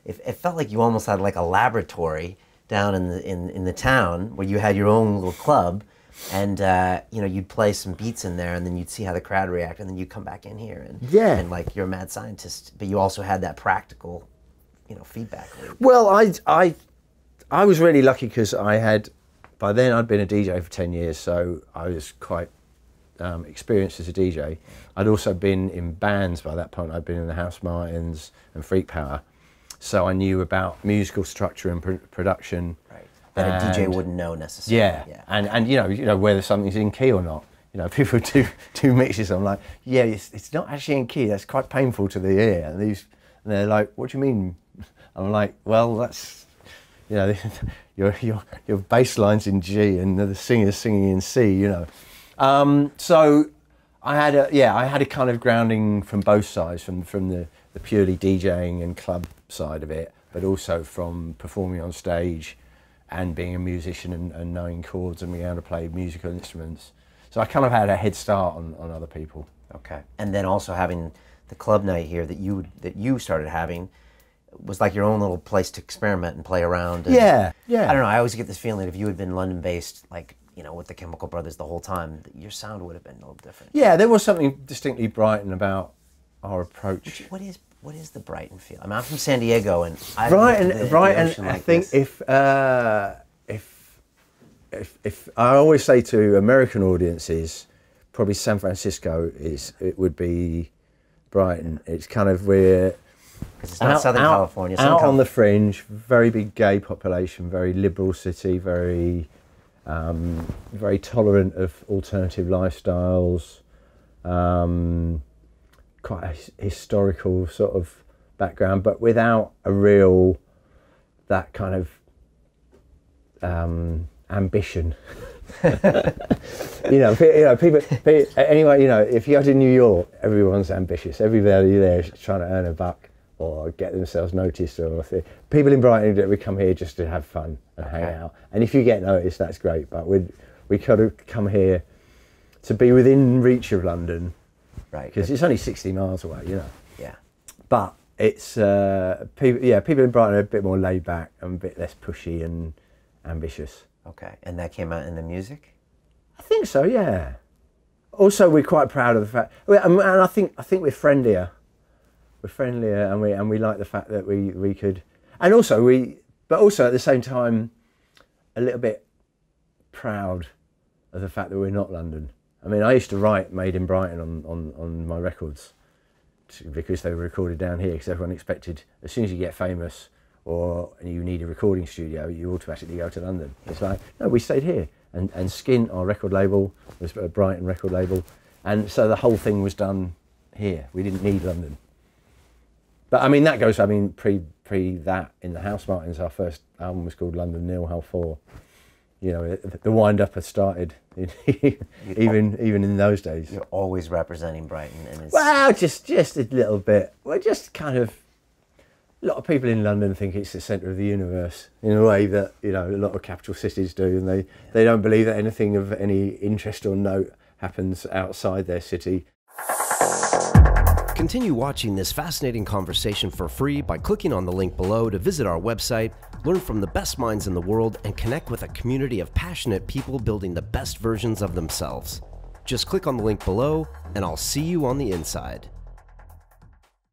it felt like you almost had like a laboratory down in the town where you had your own little club, and you know, you'd play some beats in there, and then you'd see how the crowd react, and then you'd come back in here, and and like you're a mad scientist, but you also had that practical, you know, feedback loop. Well, I was really lucky because I had, by then I'd been a DJ for 10 years, so I was quite experienced as a DJ. I'd also been in bands by that point. I'd been in the Housemartins and Freak Power, so I knew about musical structure and production. Right. That a DJ wouldn't know necessarily. Yeah. And you know whether something's in key or not. You know, people do mixes. I'm like, yeah, it's not actually in key. That's quite painful to the ear. And they're like, what do you mean? I'm like, well, that's, you know, your bass line's in G and the singer's singing in C. You know, so I had a kind of grounding from both sides, from the purely DJing and club side of it, but also from performing on stage and being a musician and knowing chords and being able to play musical instruments. So I kind of had a head start on other people. Okay. And then also having the club night here that you started having was like your own little place to experiment and play around. And yeah. I don't know, I always get this feeling that if you had been London-based, like, you know, with the Chemical Brothers the whole time, your sound would have been a little different. Yeah, there was something distinctly Brighton about our approach. What is the Brighton feel? I mean, I'm from San Diego, and Brighton. Like I think if I always say to American audiences, probably San Francisco it would be Brighton. It's kind of where it's not Southern California. Out on the fringe, very big gay population, very liberal city, very very tolerant of alternative lifestyles. Quite a historical sort of background, but without a real that kind of ambition. you know, people. Anyway, you know, if you go to New York, everyone's ambitious. Everybody there is trying to earn a buck or get themselves noticed. Or people in Brighton, we come here just to have fun and hang out. And if you get noticed, that's great. But we kind of come here to be within reach of London. Right. Because it's only 60 miles away, you know. Yeah. But it's people in Brighton are a bit more laid back and a bit less pushy and ambitious. Okay. And that came out in the music? I think so, yeah. Also, we're quite proud of the fact, and I think we're friendlier. We're friendlier, and we like the fact that we could, and also but also at the same time, a little bit proud of the fact that we're not London. I mean, I used to write Made in Brighton on my records because they were recorded down here, because everyone expected as soon as you get famous or you need a recording studio, you automatically go to London. It's like, no, we stayed here. And Skin, our record label, was a Brighton record label. And so the whole thing was done here. We didn't need London. But I mean, that goes, I mean, pre that, in the Housemartins, our first album was called London Nil Hell 4. You know, the wind-up had started, even in those days. You're always representing Brighton. And it's... Well, just a little bit. Well, just kind of, a lot of people in London think it's the centre of the universe in a way that, you know, a lot of capital cities do, and they don't believe that anything of any interest or note happens outside their city. Continue watching this fascinating conversation for free by clicking on the link below to visit our website, learn from the best minds in the world, and connect with a community of passionate people building the best versions of themselves. Just click on the link below, and I'll see you on the inside.